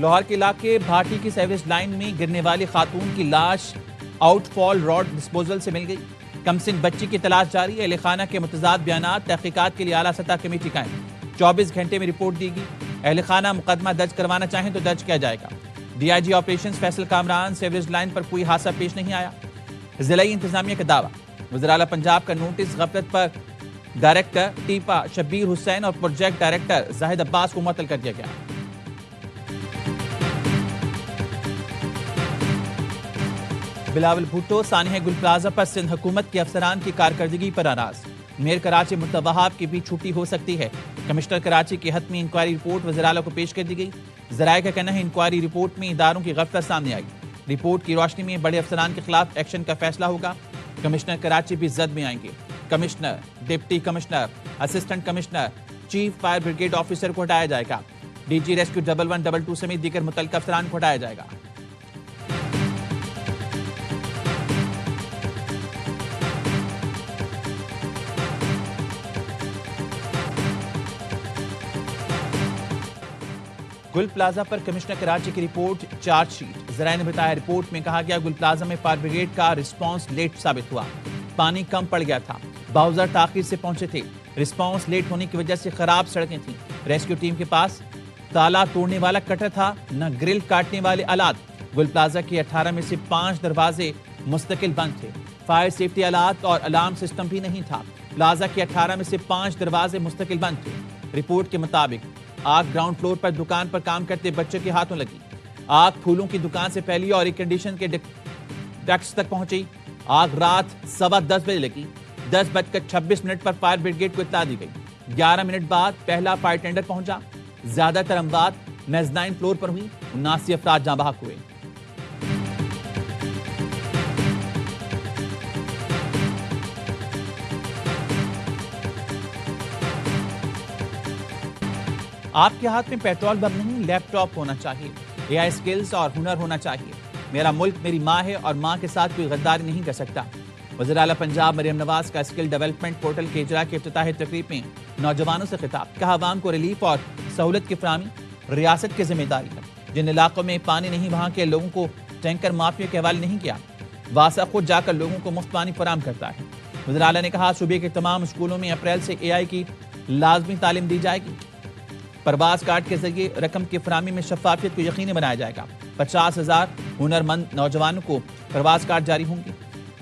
लाहौर के इलाके भाटी की सर्विस लाइन में गिरने वाली खातून की लाश आउटफॉल रॉड डिस्पोजल से मिल गई। कमसिन बच्ची की तलाश जारी। अहले खाना के मुतजाद बयानात तहकीकात के लिए आला सतह कमेटी कायम। 24 घंटे में रिपोर्ट देगी। अहले खाना मुकदमा दर्ज करवाना चाहें तो दर्ज किया जाएगा। DIG operations Faisal Kamran sewerage line पर कोई हादसा पेश नहीं आया। जिला इंतजामिया का दावा, वज़ीर-ए-आला पंजाब का नोटिस गफलत पर डायरेक्टर टीपा शब्बीर हुसैन और प्रोजेक्ट डायरेक्टर जाहिद अब्बास को मुअत्तल कर दिया गया। बिलावल भुट्टो सानिया गुल प्लाजा पर सिंध हुकूमत के अफसरान की कारकर्दगी पर नाराज। मेयर कराची मुर्तज़ा वहाब की भी छुट्टी हो सकती है। कमिश्नर कराची की हतमी इंक्वायरी रिपोर्ट वज़ीर-ए-आला को पेश कर दी गई। ज़राए का कहना है इंक्वायरी रिपोर्ट में इदारों की गफलत सामने आई। रिपोर्ट की रोशनी में बड़े अफसरान के खिलाफ एक्शन का फैसला होगा। कमिश्नर कराची भी जद में आएंगे। Commissioner, deputy commissioner, assistant commissioner, chief fire brigade officer को हटाया जाएगा। डीजी रेस्क्यू 1112 समेत दीगर मुतल्लिक़ अफसरान को हटाया जाएगा। गुल प्लाजा पर कमिश्नर कराची की रिपोर्ट चार्जशीट। जराए ने बताया रिपोर्ट में कहा गया गुल प्लाजा में फायर ब्रिगेड का रिस्पांस लेट साबित हुआ। पानी कम पड़ गया था, बाउजर ताखीर से पहुंचे थे। रिस्पांस लेट होने की वजह से खराब सड़कें थीं। रेस्क्यू टीम के पास ताला तोड़ने वाला कटर था, न ग्रिल काटने वाले आलात। गुल प्लाजा के 18 में से 5 दरवाजे मुस्तकिल बंद थे। फायर सेफ्टी आलात और अलार्म सिस्टम भी नहीं था। प्लाजा के 18 में से 5 दरवाजे मुस्तकिल बंद थे। रिपोर्ट के मुताबिक आग ग्राउंड फ्लोर पर दुकान पर काम करते बच्चों के हाथों लगी। आग फूलों की दुकान से फैली और एयर कंडीशन के डक्ट्स तक पहुंची। आग रात 10:15 बजे लगी। 10:26 पर फायर ब्रिगेड को इत्तला दी गई। 11 मिनट बाद पहला फायर टेंडर पहुंचा। ज्यादातर अमवात मेज़नाइन फ्लोर पर हुई। 79 अफराद जाँ बहक हुए। आपके हाथ में पेट्रोल बम नहीं, लैपटॉप होना चाहिए। एआई स्किल्स और हुनर होना चाहिए। मेरा मुल्क मेरी माँ है और माँ के साथ कोई गद्दारी नहीं कर सकता। वज़ीर-ए-आला पंजाब मरियम नवाज का स्किल डेवलपमेंट पोर्टल के इजरा के इफ्तिताही तकरीब में नौजवानों से खिताब। कहा आवाम को रिलीफ और सहूलत की फराहमी रियासत की जिम्मेदारी है। जिन इलाकों में पानी नहीं, वहाँ के लोगों को टैंकर माफिया के हवाले नहीं किया। वासा खुद जाकर लोगों को मुफ्त पानी फराहम करता है। वज़ीर-ए-आला ने कहा सूबे के तमाम स्कूलों में अप्रैल से एआई की लाजमी तालीम दी जाएगी। परवाज कार्ड के जरिए रकम की फराहमी में शफाफियत को यकीनी बनाया जाएगा। 50,000 हुनरमंद नौजवानों को परवाज कार्ड जारी होंगे।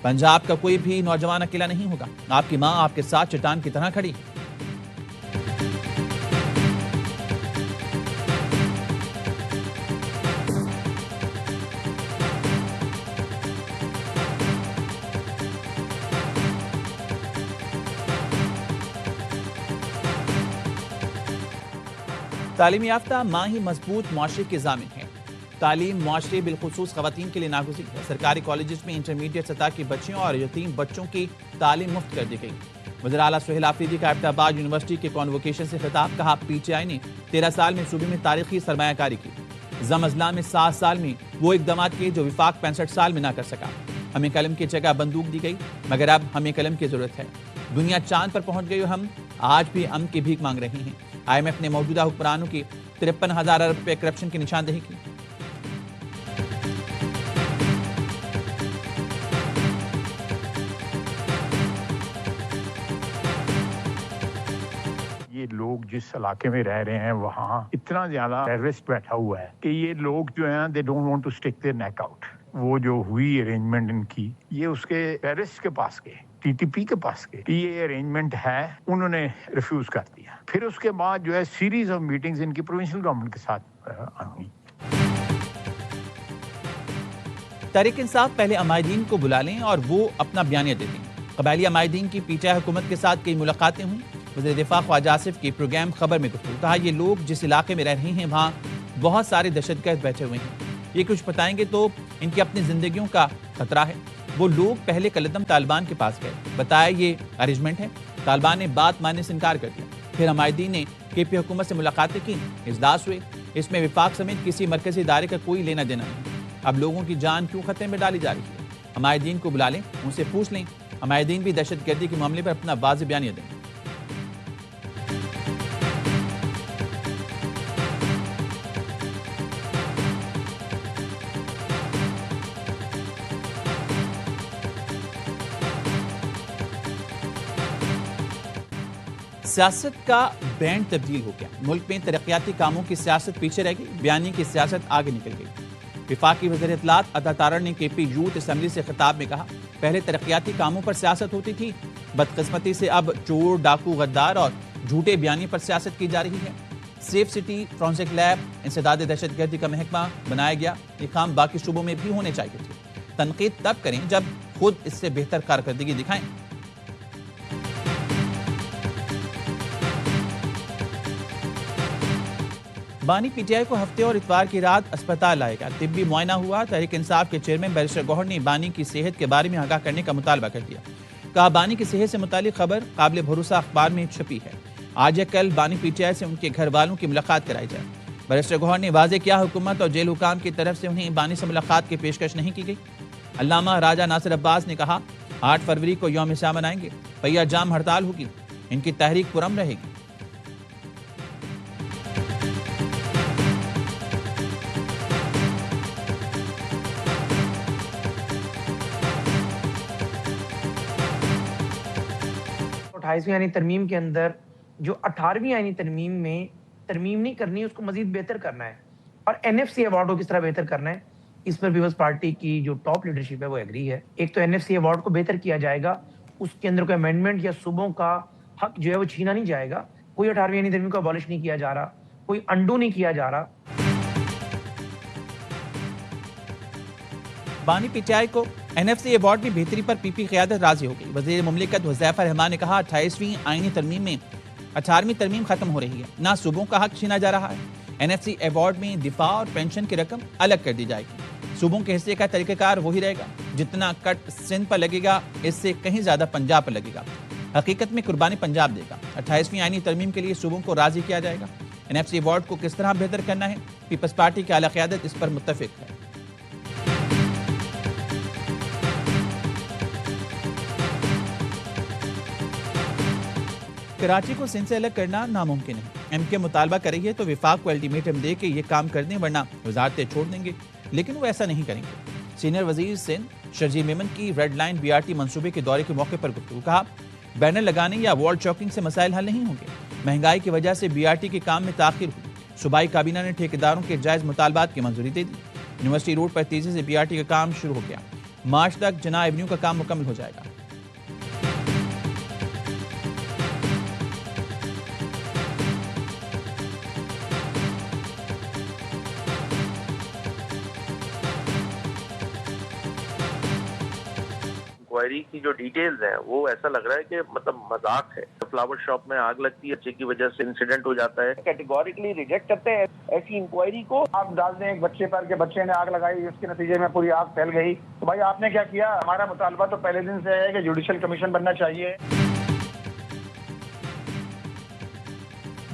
पंजाब का कोई भी नौजवान अकेला नहीं होगा। आपकी माँ आपके साथ चट्टान की तरह खड़ी है। तालीम याफ्ता माँ ही मजबूत मुआशरे के ज़ामिन है। तालीम मुआशरे बिलखुसूस ख़वातीन के लिए नागुज़ीर है। सरकारी कॉलेजेस में इंटरमीडिएट सतह की बच्चियों और यतीम बच्चों की तालीम मुफ्त कर दी गई। वज़ीर-ए-आला सुहेल आफरीदी का एबटाबाद यूनिवर्सिटी के कॉन्वोकेशन से खिताब। कहा पीटीआई ने 13 साल में सूबे में तारीखी सरमायाकारी की। जम-अज़ला में 7 साल में वो इक़दाम किए जो विफाक 65 साल में ना कर सका। हमें कलम की जगह बंदूक दी गई, मगर अब हमें कलम की ज़रूरत है। दुनिया चांद पर पहुंच गई और हम आज भी अमन की भीख मांग रहे हैं। IMF ने मौजूदा हुक्मरानों की 53,000 अरब रुपये करप्शन की निशानदेही की। ये लोग जिस इलाके में रह रहे हैं वहाँ इतना ज्यादा टेररिस्ट बैठा हुआ है कि ये लोग जो हैं they don't want to stick their neck out. वो जो हुई अरेंजमेंट इनकी, ये उसके टेररिस्ट के पास गए, TTP के पास गए, ये अरेंजमेंट है, उन्होंने रिफ्यूज कर दिया। फिर उसके बाद जो है सीरीज ऑफ मीटिंग्स इनकी प्रोविंशियल गवर्नमेंट के साथ हुई। तहरीक इंसाफ पहले अमायदीन को बुला लें और वो अपना बयानिया दे दें। कबायली अमायदीन की पीटीआई हुकूमत के साथ कई मुलाकातें हुई। वज़ीर दिफा ख्वाजा आसिफ की प्रोग्राम खबर में गुफ्तगू। कहा ये लोग जिस इलाके में रह रहे हैं वहाँ बहुत सारे दहशतगर्द बैठे हुए हैं। ये कुछ बताएंगे तो इनकी अपनी जिंदगियों का खतरा है। वो लोग पहले कलदम तालिबान के पास गए, बताया ये अरेंजमेंट है। तालिबान ने बात मानने से इनकार कर दिया। फिर अमायदीन ने KP हुकूमत से मुलाकातें की, इजलास हुए। इसमें विफाक समेत किसी मरकजी इदारे का कोई लेना देना नहीं। अब लोगों की जान क्यों खतरे में डाली जा रही है? अमायदीन को बुला लें, उनसे पूछ लें। अमायदीन भी दहशतगर्दी के मामले पर अपना वाज़ेह बयानिया दें। सियासत का बैंड तब्दील हो गया। मुल्क में तरक्याती कामों की सियासत पीछे रह गई, बयानी की सियासत आगे निकल गई। विफाकी वज़ीर इत्तलात अता तारड़ ने KP यूथ असेंबली से खिताब में कहा, पहले तरक्याती कामों पर सियासत होती थी, बदकिस्मती से अब चोर, डाकू, गद्दार और झूठे बयानी पर सियासत की जा रही है। सेफ सिटी, फॉरेंसिक लैब, इंसदाद दहशतगर्दी का महकमा बनाया गया। ये काम बाकी सूबों में भी होने चाहिए थे। तनकीद तब करें जब खुद इससे बेहतर कारकर्दगी दिखाएं। बानी PTI को हफ्ते और इतवार की रात अस्पताल लाएगा। तिब्बी मुआयना हुआ। तहरीक इंसाफ के चेयरमैन बैरिस्टर गौहर ने बानी की सेहत के बारे में आगाह करने का मुतालबा कर दिया। कहा, बानी की सेहत से मुतालिक खबर काबिल भरोसा अखबार में छपी है। आज या कल बानी PTI से उनके घर वालों की मुलाकात कराई जाए। बैरिस्टर गौहर ने वाजे किया, हुकूमत और जेल हुकाम की तरफ से उन्हें बानी से मुलाकात की पेशकश नहीं की गई। अल्लामा राजा नासिर अब्बास ने कहा, 8 फरवरी को यौम शाह मनाएंगे। पहिया जाम हड़ताल होगी, इनकी तहरीक पुरम रहेगी। अट्ठाईसवीं आईनी तरमीम के अंदर जो 18वीं आईनी तरमीम में तरमीम नहीं करनी है, उसको मजीद बेहतर करना है और NFC अवार्ड को किस तरह बेहतर करना है, इस पर पीपल्स पार्टी की जो टॉप लीडरशिप है वो एग्री है। एक तो NFC अवार्ड को बेहतर किया जाएगा, उसके अंदर कोई अमेंडमेंट या सूबों का हक जो है वो छीना नहीं जाएगा। कोई 18वीं आईनी तरमीम को अबॉलिश नहीं किया जा रहा, कोई अंडू नहीं किया जा रहा। बानी PTI को NFC अवार्ड में बेहतरी पर PP क़यादत राजी हो गई। वज़ीर मुमलिकत हुज़ैफ़ा रहमान ने कहा, 28वीं आईनी तरमीम में 18वीं तरमीम खत्म हो रही है, ना सूबों का हक छीना जा रहा है। NFC अवार्ड में दिफा और पेंशन की रकम अलग कर दी जाएगी। सूबों के हिस्से का तरीक़ाकार वही रहेगा। जितना कट सिंध पर लगेगा, इससे कहीं ज़्यादा पंजाब पर लगेगा। हकीकत में कुर्बानी पंजाब देगा। 28वीं आईनी तरमीम के लिए सूबों को राजी किया जाएगा। NFC अवार्ड को किस तरह बेहतर करना है, पीपल्स पार्टी की आला क़यादत इस पर मुत्तफ़िक़ है। कराची को सिंध से अलग करना नामुमकिन है। MK मुतालबा कर रही है तो विफाक को अल्टीमेटम दे के ये काम कर दें, वरना वजारतें छोड़ देंगे, लेकिन वो ऐसा नहीं करेंगे। सीनियर वजीर सिंध शर्जील मेमन की रेड लाइन BRT मंसूबे के दौरे के मौके पर गुफ्तगू। कहा, बैनर लगाने या वॉल चौकिंग से मसाइल हल नहीं होंगे। महंगाई की वजह से BRT के काम में ताखिर हुई। सूबाई काबीना ने ठेकेदारों के जायज़ मुतालबात की मंजूरी दे दी। यूनिवर्सिटी रोड पर तेजी से BRT का काम शुरू हो गया। मार्च तक जना एवेन्यू का काम मुकम्मल हो जाएगा। इंक्वायरी की जो डिटेल्स हैं वो ऐसा लग रहा है कि मतलब मजाक है। फ्लावर शॉप में आग लगती है, बच्चे की वजह से इंसिडेंट हो जाता है। कैटेगोरिकली रिजेक्ट करते हैं ऐसी इंक्वायरी को। आप डाल दें एक बच्चे पर कि बच्चे ने आग लगाई, इसके नतीजे में पूरी आग फैल गई, तो भाई आपने क्या किया? हमारा मुतालबा तो पहले दिन से है कि जुडिशल कमीशन बनना चाहिए।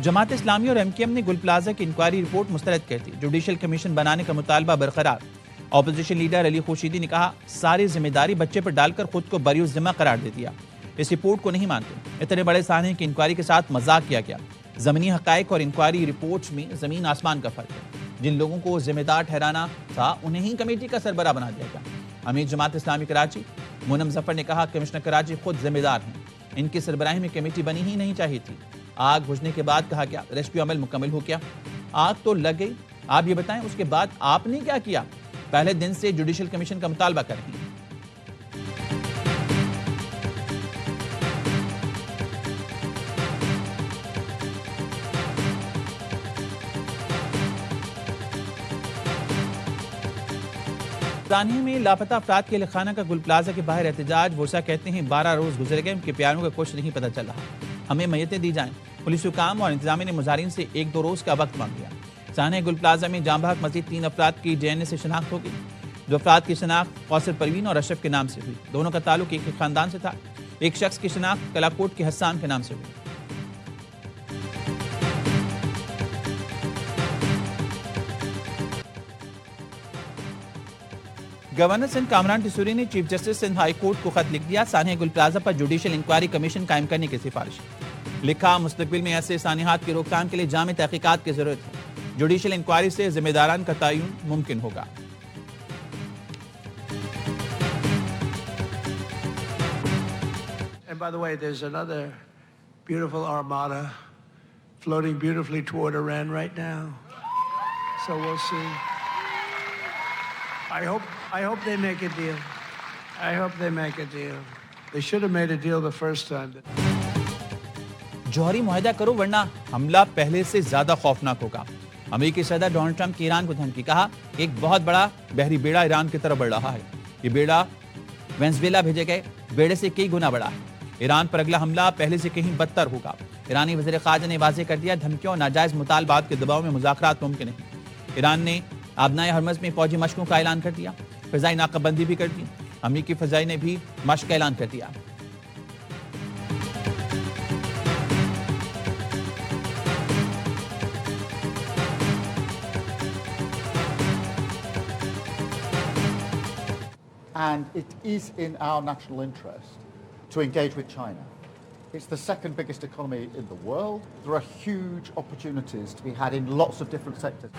जमात इस्लामी और MKM ने गुल प्लाजा की इंक्वायरी रिपोर्ट मुस्तरद कर दी। जुडिशल कमीशन बनाने का मुतालबा बरकरार। ऑपोजिशन लीडर अली खुर्शीदी ने कहा, सारी जिम्मेदारी बच्चे पर डालकर खुद को बरीउज़ जिम्मा करार दे दिया। इस रिपोर्ट को नहीं मानते। इतने बड़े सानहे की इंक्वायरी के साथ मजाक किया गया। ज़मीनी हक़ाइक़ और इंक्वायरी रिपोर्ट्स में ज़मीन आसमान का फ़र्क है। जिन लोगों को जिम्मेदार ठहराना था, उन्हें ही कमेटी का सरबराह बना दिया गया। अमीर जमात इस्लामी कराची मोनम जफर ने कहा, कमिश्नर कराची खुद जिम्मेदार हैं। इनकी सरबराही में कमेटी बनी ही नहीं चाहिए थी। आग बुझने के बाद कहा गया रेस्क्यू अमल मुकम्मल हो गया। आग तो लग गई, आप ये बताएं उसके बाद आपने क्या किया? पहले दिन से जुडिशल कमीशन का मुतालबा कर रही हैं। सानिया में लापता अफराद के लिखाना का गुल प्लाजा के बाहर एहतजाज। वोसा कहते हैं 12 रोज गुजर गए, उनके प्यारों का कुछ नहीं पता चल रहा। हमें मैयतें दी जाएं। पुलिस हुकाम और इंतजामिया ने मुजाहिरीन से 1-2 रोज का वक्त मांग लिया। सानिया गुल प्लाजा में जाम बहक मजीद 3 अफराद की DNA से शनाख्त हो गई। 2 अफराद की शनाख्त कौसर परवीन और अशरफ के नाम से हुई। दोनों का ताल्लुक एक ही खानदान से था। एक शख्स की शनाख्त कलाकोट के हसन के नाम से हुई। गवर्नर सिंध कामरान टिसूरी ने chief justice Sindh high court को खत लिख दिया। सानिया गुल प्लाजा पर जुडिशल इंक्वायरी कमीशन कायम करने की सिफारिश। लिखा, मुस्तकबिल में ऐसे सानिहात की रोकथाम के लिए जामे तहकीकात की जरूरत है। जुडिशल इंक्वायरी से जिम्मेदारान का तयन मुमकिन होगा। And by the way, there's another beautiful armada floating beautifully toward Iran right now. So we'll see. I hope they make a deal. I hope they make a deal. They should have made a deal the first time. जौहरी मुआहदा करो वरना हमला पहले से ज्यादा खौफनाक होगा। अमेरिकी सदर डोनाल्ड ट्रंप की ईरान को धमकी, कहा एक बहुत बड़ा बहरी बेड़ा ईरान की तरफ बढ़ रहा है। ये बेड़ा वेनेजुएला भेजे गए बेड़े से कई गुना बड़ा है। ईरान पर अगला हमला पहले से कहीं बदतर होगा। ईरानी वज़ीर ख़ारजा ने वाज़ेह कर दिया, धमकियों और नाजायज मुतालबात के दबाव में मुज़ाकरात मुमकिन नहीं। ईरान ने आबनाए हरमज़ में फौजी मशकों का ऐलान कर दिया, फ़िज़ाई नाकाबंदी भी कर दी। अमेरिकी फ़िज़ाई ने भी मशक का ऐलान कर दिया। And it is in our national interest to engage with China. It's the second biggest economy in the world. There are huge opportunities to be had in lots of different sectors.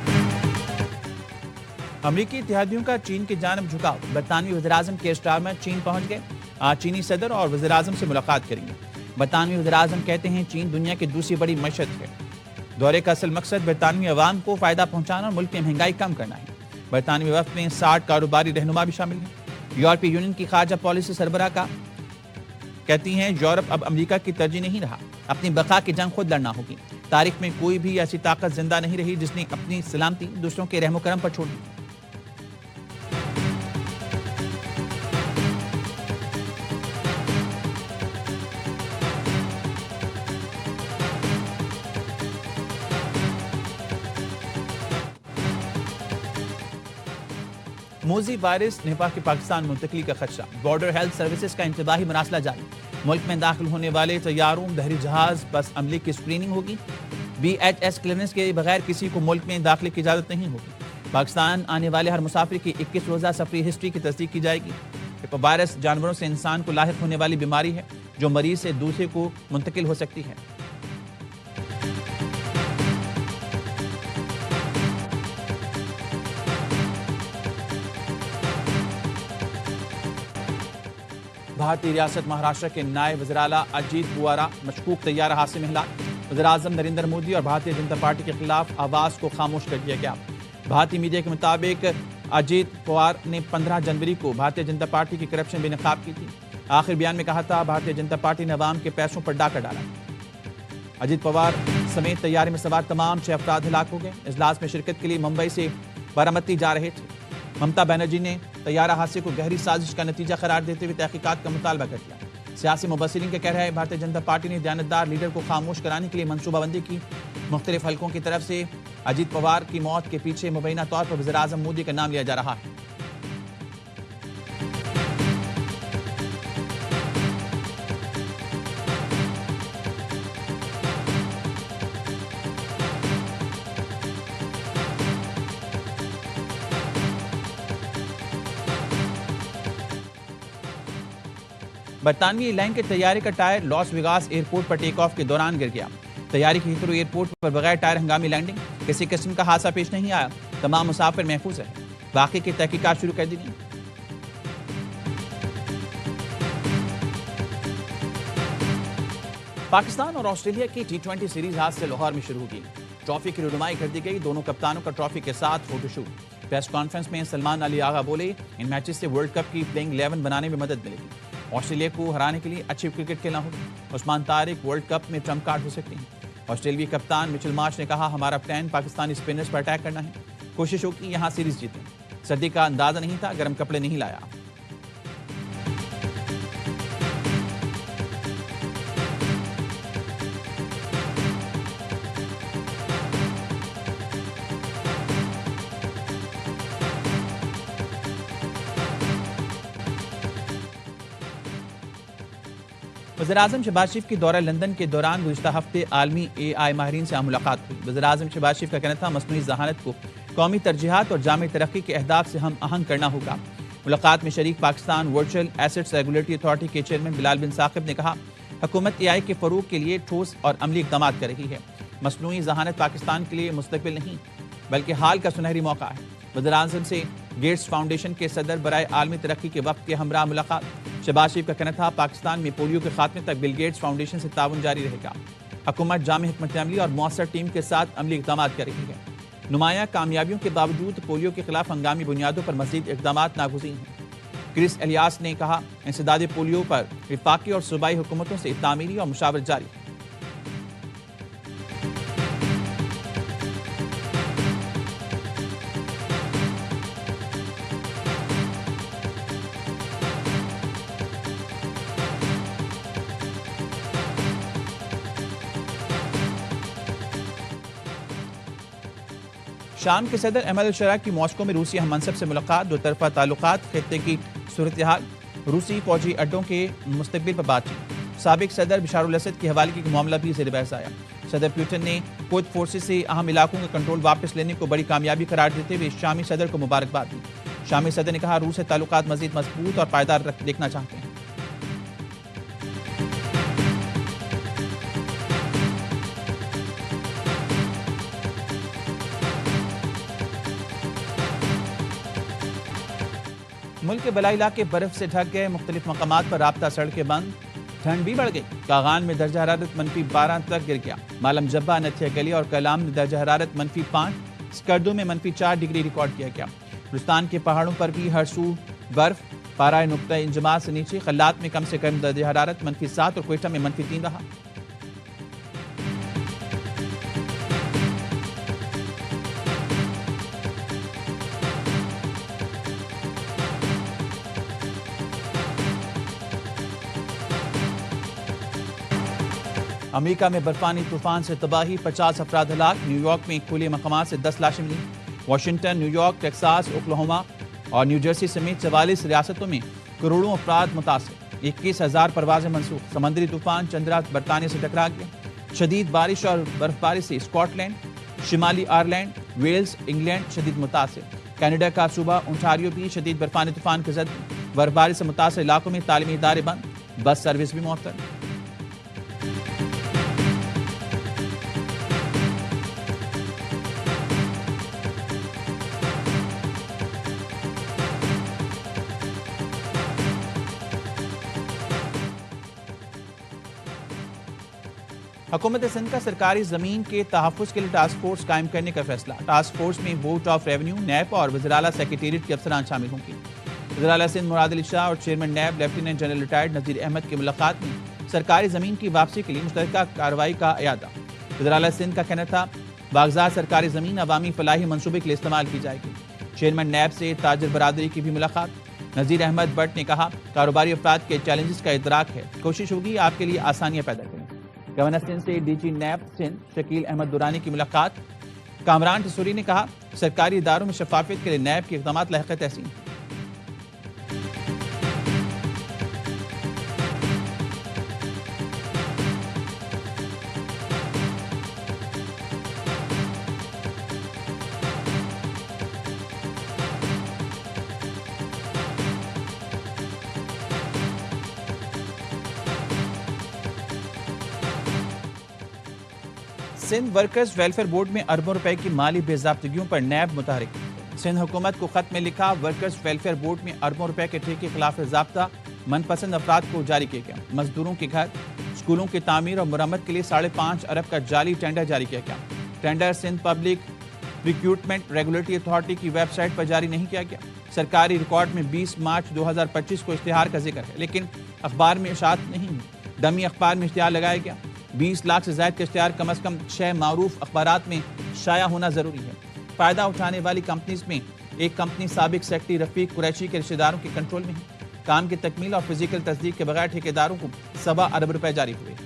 अमेरिकी इत्तेहादियों का चीन की जानब झुकाव। बरतानवी वज़ीर-ए-आज़म care Starmer चीन पहुंच गए। आज चीनी सदर और वज़ीर-ए-आज़म से मुलाकात करेंगे। बरतानवी वज़ीर-ए-आज़म कहते हैं चीन दुनिया की दूसरी बड़ी मईशत है। दौरे का असल मकसद बरतानवी अवाम को फायदा पहुंचाना और मुल्क में महंगाई कम करना है। बरतानवी वफ़द में 60 कारोबारी रहनुमा भी शामिल हैं। यूरोपीय यूनियन की खारजा पॉलिसी सरबराह का कहती हैं यूरोप अब अमेरिका की तरजीह नहीं रहा, अपनी बका की जंग खुद लड़ना होगी। तारीख में कोई भी ऐसी ताकत जिंदा नहीं रही जिसने अपनी सलामती दूसरों के रहमो करम पर छोड़ दी। मोजी वायरस निपा के पाकिस्तान मुंतकली का खदशा। बॉर्डर हेल्थ सर्विसेज का इंतबाही मरासला जारी। मुल्क में दाखिल होने वाले तैयारों, बहरी जहाज, बस अमले की स्क्रीनिंग होगी। BHS क्लियरेंस के बगैर किसी को मुल्क में दाखिले की इजाजत नहीं होगी। पाकिस्तान आने वाले हर मुसाफिर की 21 रोजा सफरी हिस्ट्री की तस्दीक की जाएगी। निपा वायरस जानवरों से इंसान को लाहिक होने वाली बीमारी है जो मरीज से दूसरे को मुंतकिल हो सकती है। भारतीय रियासत महाराष्ट्र के नायब वज़ीर-ए-आला अजीत पवार मशकूक तैयारा हादसे में हलाक। वज़ीर-ए-आज़म नरेंद्र मोदी और भारतीय जनता पार्टी के खिलाफ आवाज़ को खामोश कर दिया गया। भारतीय मीडिया के मुताबिक अजीत पवार ने 15 जनवरी को भारतीय जनता पार्टी की करप्शन बेनकाब की थी। आखिर बयान में कहा था, भारतीय जनता पार्टी ने अवाम के पैसों पर डाका डाला। अजीत पवार समेत तैयारी में सवार तमाम 6 अफराद हलाक हो गए। इजलास में शिरकत के लिए मुंबई से बारामती जा रहे थे। ममता बनर्जी ने तैयारा हादसे को गहरी साजिश का नतीजा करार देते हुए तहकीकात का मुतालबा कर दिया। सियासी मुबस्सिरीन का कहना है, भारतीय जनता पार्टी ने दयानतदार लीडर को खामोश कराने के लिए मनसूबाबंदी की। मुख्तलिफ हलकों की तरफ से अजीत पवार की मौत के पीछे मुबैना तौर पर वज़ीर-ए-आज़म मोदी का नाम लिया जा रहा है। बरतानवी एयरलाइन के तैयारे का टायर लॉस वेगास एयरपोर्ट पर टेक ऑफ के दौरान गिर गया। तैयारी की हीथ्रो एयरपोर्ट पर बगैर टायर हंगामी लैंडिंग। किसी किस्म का हादसा पेश नहीं आया। तमाम मुसाफिर महफूज है। बाकी की तहकीकात शुरू कर दी गई। पाकिस्तान और ऑस्ट्रेलिया की T20 सीरीज आज से लाहौर में शुरू होगी। ट्रॉफी की रुनुमाई कर दी गई। दोनों कप्तानों का ट्रॉफी के साथ फोटोशूट। प्रेस कॉन्फ्रेंस में सलमान अली आगा बोले, इन मैचेस से वर्ल्ड कप की प्लेइंग 11 बनाने में मदद मिलेगी। ऑस्ट्रेलिया को हराने के लिए अच्छी क्रिकेट खेलना होगा। उस्मान तारिक वर्ल्ड कप में ट्रम्प कार्ड हो सकते हैं। ऑस्ट्रेलियाई कप्तान मिचेल मार्श ने कहा, हमारा प्लान पाकिस्तानी स्पिनर्स पर अटैक करना है। कोशिश हो कि यहां सीरीज जीतें। सर्दी का अंदाजा नहीं था, गर्म कपड़े नहीं लाया। वज़ीर-ए-आज़म शहबाज शरीफ की दौरा लंदन के दौरान गुज़िश्ता हफ्ते आलमी AI माहिरीन से मुलाकात हुई। वज़ीर-ए-आज़म शहबाज शरीफ का कहना था, मस्नूई ज़हानत को कौमी तरजीहात और जामी तरक्की के अहदाफ से हम आहंग करना होगा। मुलाकात में शरीक Pakistan virtual assets regulatory authority के चेयरमैन बिलाल बिन साकिब ने कहा, हुकूमत AI के फ़रोग के लिए ठोस और अमली इक़दाम कर रही है। मस्नूई ज़हानत पाकिस्तान के लिए मुस्तक़बिल नहीं बल्कि हाल का सुनहरी मौका है। वज़ीर-ए-आज़म से गेट्स फाउंडेशन के सदर बराए आलमी तरक्की के वक्त के हमरा मुलाकात। शहबाज शरीफ का कहना था पाकिस्तान में पोलियो के खात्मे तक बिल गेट्स फाउंडेशन से ताउन जारी रहेगा। हुकूमत जामे हिकमत अमली और मौसर टीम के साथ अमली इक़दाम कर रही है। नुमाया कामयाबियों के बावजूद पोलियो के खिलाफ हंगामी बुनियादों पर मजीद इक़दाम नागुज़ीर हैं। क्रिस एलियास ने कहा इंसदाद पोलियो पर विफाकी और सूबाई हुकूमतों से तामीरी और मुशावरत जारी है। शाम के सदर अहमद अल-शरा की मॉस्को में रूसी हम मनसब से मुलाकात, दो तरफा ताल्लुकात, खित्ते की सूरत हाल, रूसी फौजी अड्डों के मुस्तकबिल पर बातचीत। साबिक सदर बशारुल असद की हवालगी का मामला भी ज़ेर बहस आया। सदर पुतिन ने कुद फोर्सेस से अहम इलाकों का कंट्रोल वापस लेने को बड़ी कामयाबी करार देते हुए शामी सदर को मुबारकबाद दी। शामी सदर ने कहा रूस से ताल्लुकात मजीद मजबूत और पायदार देखना चाहते हैं। मुल्क के बलाई इलाके बर्फ से ढक गए, मुख्तलिफ मकामात पर राब्ता सड़कें बंद, ठंड भी बढ़ गई। कागान में दर्जा हरारत -12 तक गिर गया। मालम जब्बा, नथिया गली और कलाम में दर्जा हरारत -5, स्कर्दू में -4 डिग्री रिकॉर्ड किया गया। हिंदुस्तान के पहाड़ों पर भी हर सू बर्फ, पारा नुक्ता इंजमात से नीचे। खल्लात में कम से कम दर्जा हरारत -7 और क्वेटा में -3 रहा। अमेरिका में बर्फानी तूफान से तबाही, 50 अफराद हलाक। न्यूयॉर्क में खुले मकामात से 10 लाशें मिली। वाशिंगटन, न्यूयॉर्क, टेक्सास, ओक्लाहोमा और न्यू जर्सी समेत 44 रियासतों में करोड़ों अफराद मुतासिर। 21,000 परवाजें मनसूख। समंदरी तूफान चंद्रा बरतानिया से टकरा गया। शदीद बारिश और बर्फबारी से स्कॉटलैंड, शिमाली आयरलैंड, वेल्स, इंग्लैंड शदीद मुतासिर। कनाडा का सूबा ओंटारियो भी शदीद बर्फानी तूफान के जद। बर्फबारी से मुतासिर इलाकों में तालीमी इदारे बंद, बस सर्विस भी मुअत्तल। हुकूमत सिंध का सरकारी जमीन के तहफ़्फ़ुज़ के लिए टास्क फोर्स कायम करने का फैसला। टास्क फोर्स में बोर्ड ऑफ रेवेन्यू, नैब और वज़ीर-ए-आला सेक्रेटेरिएट के अफसरान शामिल होंगे। वज़ीर-ए-आला सिंध मुराद अली शाह और चेयरमैन नैब लेफ्टिनेंट जनरल रिटायर्ड नज़ीर अहमद की मुलाकात में सरकारी जमीन की वापसी के लिए मुश्तरका कार्रवाई का अयादा। वज़ीर-ए-आला सिंध का कहना था बागज़ात सरकारी जमीन अवामी फलाही मनसूबे के लिए इस्तेमाल की जाएगी। चेयरमैन नैब से ताजर बरादरी की भी मुलाकात। नज़ीर अहमद बट ने कहा कारोबारी अफराद के चैलेंजेस का इदराक है, कोशिश होगी आपके लिए आसानियाँ पैदा करें। गवर्नर सिंध से डीजी नैब सिंध शकील अहमद दुरानी की मुलाकात। कामरान टसूरी ने कहा सरकारी इदारों में शफाफियत के लिए नैब के इक़दाम लायक़ तहसीन। सिंध वर्कर्स वेलफेयर बोर्ड में अरबों रुपए की माली बेज़ाब्तगियों पर नैब मुतहरिक। सिंध हुकूमत को खत में लिखा वर्कर्स वेलफेयर बोर्ड में अरबों रुपए के ठेके के खिलाफ ज़ाब्ता मनपसंद अफराद को जारी किया गया। मजदूरों के घर, स्कूलों की तामीर और मुरम्मत के लिए 5.5 अरब का जाली टेंडर जारी किया गया। Tender Sindh public recruitment regulatory authority की वेबसाइट पर जारी नहीं किया गया। सरकारी रिकॉर्ड में 20 मार्च 2025 को इश्तिहार का जिक्र है, लेकिन अखबार में इशाअत नहीं हुई। डमी अखबार में इश्तिहार लगाया गया। 20 लाख से ज़ायद का इश्तिहार कम अज़ कम 6 मारूफ अखबारात में शाया होना ज़रूरी है। फ़ायदा उठाने वाली कंपनीज में एक कंपनी साबिक सेक्रेटरी रफ़ीक कुरैशी के रिश्तेदारों के कंट्रोल में है। काम की तकमील और फिजिकल तस्दीक के बगैर ठेकेदारों को 7 अरब रुपए जारी हुए।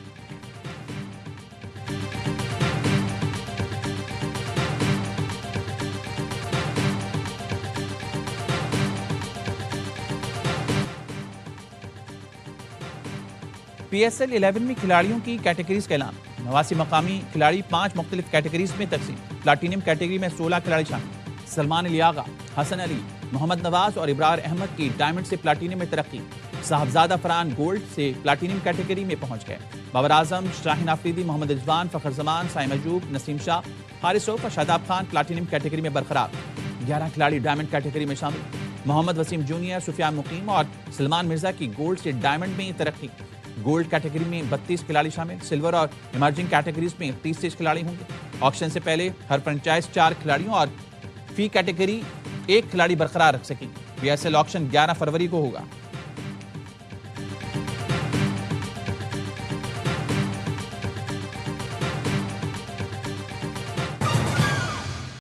PSL 11 में खिलाड़ियों की कैटेगरीज का ऐलान। 89 मकामी खिलाड़ी 5 मुख्तलिफ कैटेगरीज में तकसीम। प्लाटीनियम कैटेगरी में 16 खिलाड़ी शामिल। सलमान अली आगा, हसन अली, मोहम्मद नवाज और इब्रार अहमद की डायमंड से प्लाटीनियम में तरक्की। साहबजादा फरहान गोल्ड से प्लाटीनियम कैटेगरी में पहुंच गए। बाबर आजम, शाहीन आफरीदी, मोहम्मद रिजवान, फखर जमान, साइम अजूब, नसीम शाह, हारिस रऊफ और शादाब खान प्लाटीनियम कैटेगरी में बरकरार। 11 खिलाड़ी डायमंड कैटेगरी में शामिल। मोहम्मद वसीम जूनियर, सुफियान मुकीम और सलमान मिर्जा की गोल्ड से डायमंड में तरक्की। गोल्ड कैटेगरी में 32 खिलाड़ी शामिल, सिल्वर और इमर्जिंग कैटेगरीज में 30 खिलाड़ी होंगे। ऑक्शन से पहले हर फ्रेंचाइज 4 खिलाड़ियों और फी कैटेगरी 1 खिलाड़ी बरकरार रख सकेगी। बीएसएल ऑक्शन 11 फरवरी को होगा।